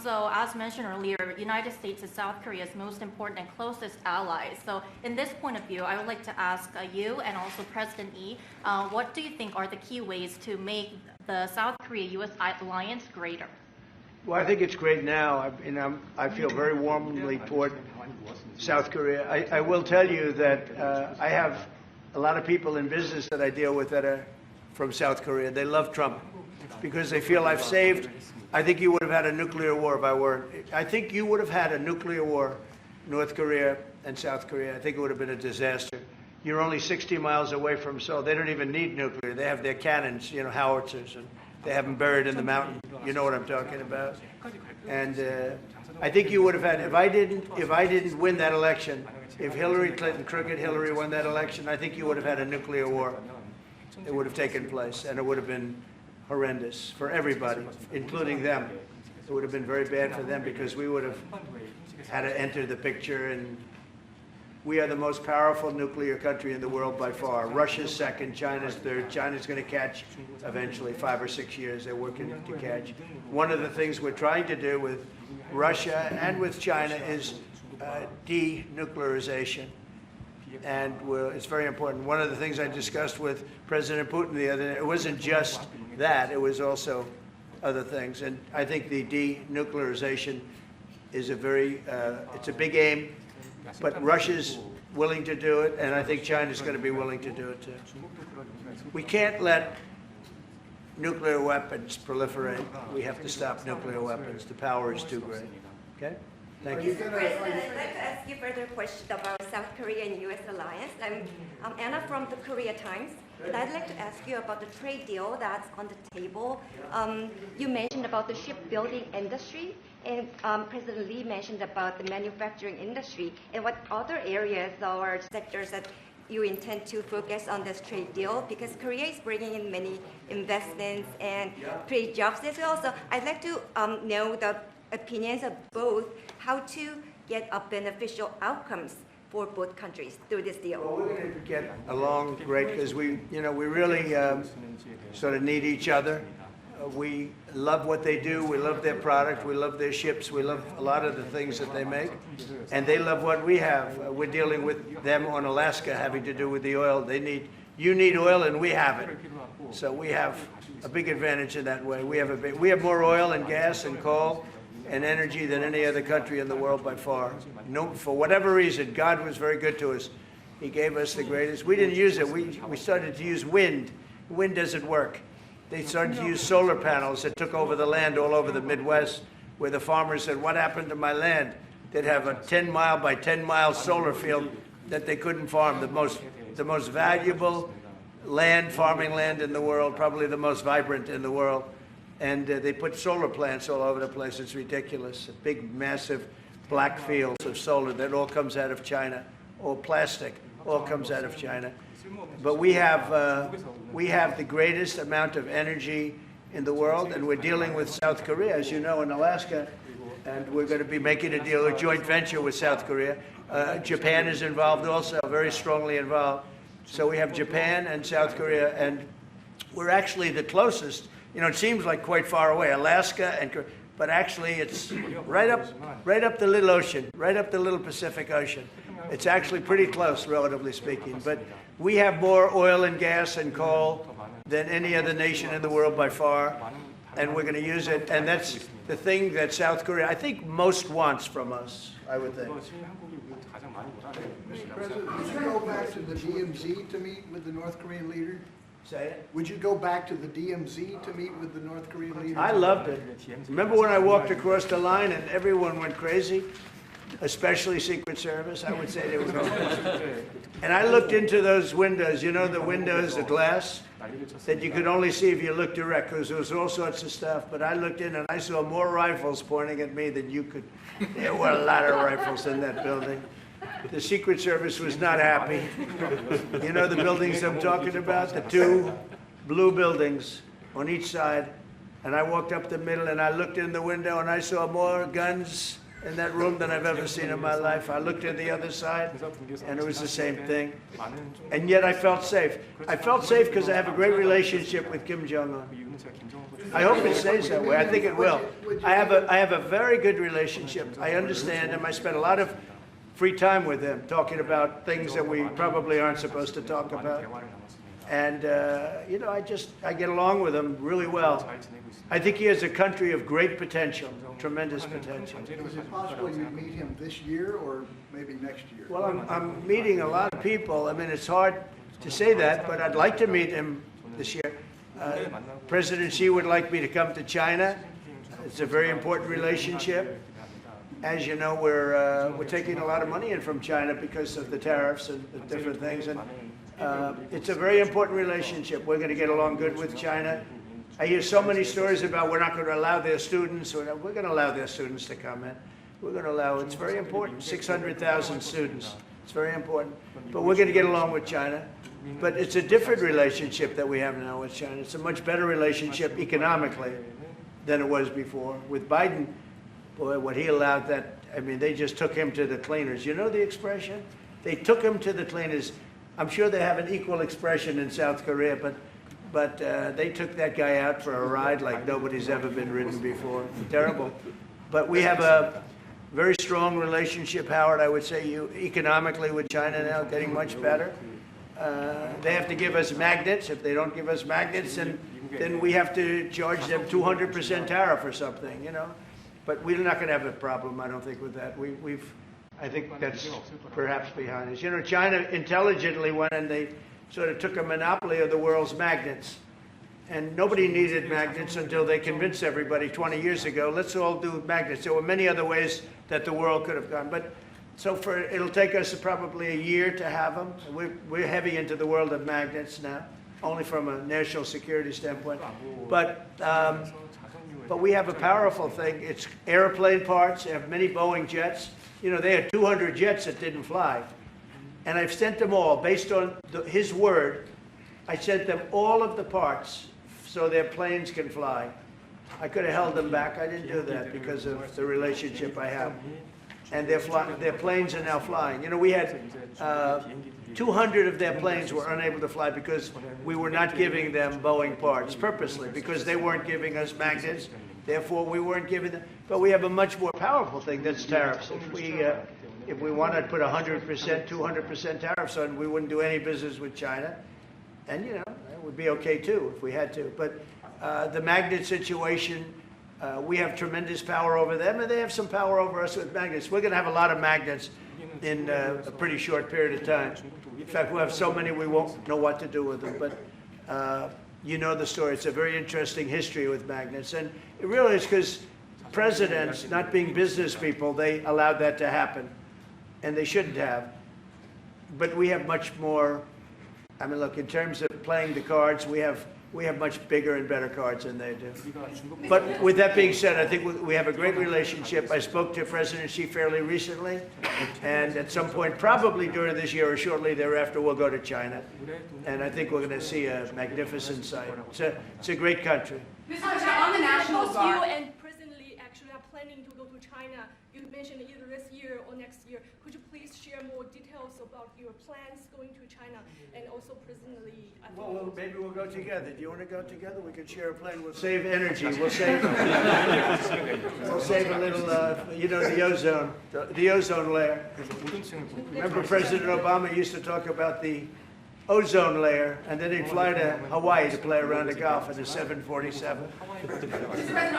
So as mentioned earlier, United States is South Korea's most important and closest ally. So in this point of view, I would like to ask you and also President Lee, what do you think are the key ways to make the South Korea-U.S. alliance greater? Well, I think it's great now. I feel very warmly toward South Korea. I will tell you that I have a lot of people in business that I deal with that are from South Korea. They love Trump because they feel I've saved. I think you would have had a nuclear war if I weren't. I think you would have had a nuclear war, North Korea and South Korea. I think it would have been a disaster. You're only 60 miles away from Seoul. They don't even need nuclear. They have their cannons, howitzers, and they have them buried in the mountain. You know what I'm talking about. And I think you would have had, if I didn't win that election, if Hillary Clinton, crooked Hillary, won that election, I think you would have had a nuclear war. It would have taken place, and it would have been horrendous for everybody, including them. It would have been very bad for them because we would have had to enter the picture, and we are the most powerful nuclear country in the world by far. Russia's second, China's third. China's going to catch eventually, 5 or 6 years. They're working to catch. One of the things we're trying to do with Russia and with China is denuclearization. And it's very important. One of the things I discussed with President Putin the other day, it wasn't just that, it was also other things. And I think the denuclearization is it's a big aim, but Russia's willing to do it, and I think China's going to be willing to do it too. We can't let nuclear weapons proliferate. We have to stop nuclear weapons. The power is too great. Okay? Thank you. President, I'd like to ask you further question about South Korea and U.S. alliance. I'm Anna from the Korea Times, and I'd like to ask you about the trade deal that's on the table. You mentioned about the shipbuilding industry, and President Lee mentioned about the manufacturing industry. And what other areas or sectors that you intend to focus on this trade deal? Because Korea is bringing in many investments and create jobs as well. So I'd like to know the opinions of both, how to get a beneficial outcomes for both countries through this deal. Well, we're going to get along great because we really sort of need each other. We love what they do. We love their product. We love their ships. We love a lot of the things that they make. And they love what we have. We're dealing with them on Alaska having to do with the oil. You need oil and we have it. So we have a big advantage in that way. We have more oil and gas and coal and energy than any other country in the world by far. No, for whatever reason, God was very good to us. He gave us the greatest. We didn't use it. We started to use wind. Wind doesn't work. They started to use solar panels that took over the land all over the Midwest, where the farmers said, what happened to my land? They'd have a 10-mile by 10-mile solar field that they couldn't farm, the most valuable farming land in the world, probably the most vibrant in the world. And they put solar plants all over the place. It's ridiculous. Big, massive black fields of solar that all comes out of China, or plastic, all comes out of China. But we have the greatest amount of energy in the world, and we're dealing with South Korea, as you know, in Alaska, and we're going to be making a deal, a joint venture with South Korea. Japan is involved also, very strongly involved. So we have Japan and South Korea, and we're actually the closest. It seems like quite far away, Alaska, but actually it's right up the little ocean, right up the little Pacific Ocean. It's actually pretty close, relatively speaking. But we have more oil and gas and coal than any other nation in the world by far, and we're going to use it. And that's the thing that South Korea, I think, most wants from us, I would think. Mr. President, would you go back to the DMZ to meet with the North Korean leader? Say it? Would you go back to the DMZ to meet with the North Korean leader? I loved it. Remember when I walked across the line and everyone went crazy? Especially Secret Service, I would say they were going crazy. And I looked into those windows, the windows, the glass, that you could only see if you looked direct, because there was all sorts of stuff. But I looked in and I saw more rifles pointing at me than you could. There were a lot of rifles in that building. The Secret Service was not happy. You know the buildings I'm talking about? The two blue buildings on each side. And I walked up the middle and I looked in the window and I saw more guns in that room than I've ever seen in my life. I looked at the other side and it was the same thing. And yet I felt safe. I felt safe because I have a great relationship with Kim Jong-un. I hope it stays that way. I think it will. I have a very good relationship. I understand him. I spend a lot of free time with him, talking about things that we probably aren't supposed to talk about. And, you know, I get along with him really well. I think he has a country of great potential, tremendous potential. Is it possible you meet him this year or maybe next year? Well, I'm meeting a lot of people. I mean, it's hard to say that, but I'd like to meet him this year. President Xi would like me to come to China. It's a very important relationship. As you know, we're taking a lot of money in from China because of the tariffs and the different things. And it's a very important relationship. We're going to get along good with China. I hear so many stories about we're not going to allow their students. We're going to allow their students to come in. We're going to allow, it's very important, 600,000 students. It's very important. But we're going to get along with China. But it's a different relationship that we have now with China. It's a much better relationship economically than it was before. With Biden, boy, what he allowed that, I mean, they just took him to the cleaners. You know the expression? They took him to the cleaners. I'm sure they have an equal expression in South Korea, but they took that guy out for a ride like nobody's ever been ridden before. Terrible. But we have a very strong relationship, Howard, I would say, economically with China now, getting much better. They have to give us magnets. If they don't give us magnets, then we have to charge them 200% tariff or something, you know. But we're not going to have a problem, I don't think, with that. I think that's perhaps behind us. You know, China intelligently went and they sort of took a monopoly of the world's magnets. And nobody needed magnets until they convinced everybody 20 years ago, let's all do magnets. There were many other ways that the world could have gone. But so it'll take us probably a year to have them. We're heavy into the world of magnets now, only from a national security standpoint. But we have a powerful thing. It's airplane parts. They have many Boeing jets. You know, they had 200 jets that didn't fly. And I've sent them all, based on his word, I sent them all of the parts so their planes can fly. I could have held them back. I didn't do that because of the relationship I have. And their planes are now flying. You know, we had 200 of their planes were unable to fly because we were not giving them Boeing parts purposely, because they weren't giving us magnets. Therefore, we weren't giving them. But we have a much more powerful thing, that's tariffs. If we wanted to put 100%, 200% tariffs on, we wouldn't do any business with China. And, you know, it would be okay, too, if we had to. But the magnet situation, we have tremendous power over them, and they have some power over us with magnets. We're going to have a lot of magnets in a pretty short period of time. In fact, we'll have so many we won't know what to do with them. But you know the story. It's a very interesting history with magnets. And it really is because presidents, not being business people, they allowed that to happen. And they shouldn't have. But we have much more. I mean, look, in terms of playing the cards, we have much bigger and better cards than they do. But with that being said, I think we have a great relationship. I spoke to President Xi fairly recently, and at some point, probably during this year or shortly thereafter, we'll go to China. And I think we're going to see a magnificent sight. It's a great country. Mr. President, on the National Both Guard. you and President Lee actually are planning to go to China. You mentioned either this year or next year. Could you please share more details about your plans going to China and also President Lee? I think Well, maybe we'll go together. Do you want to go together? We could share a plane. We'll save energy. We'll save. We'll save a little. You know, the ozone layer. Remember, President Obama used to talk about the ozone layer, and then he'd fly to Hawaii to play around the Gulf in a 747. Mr. President,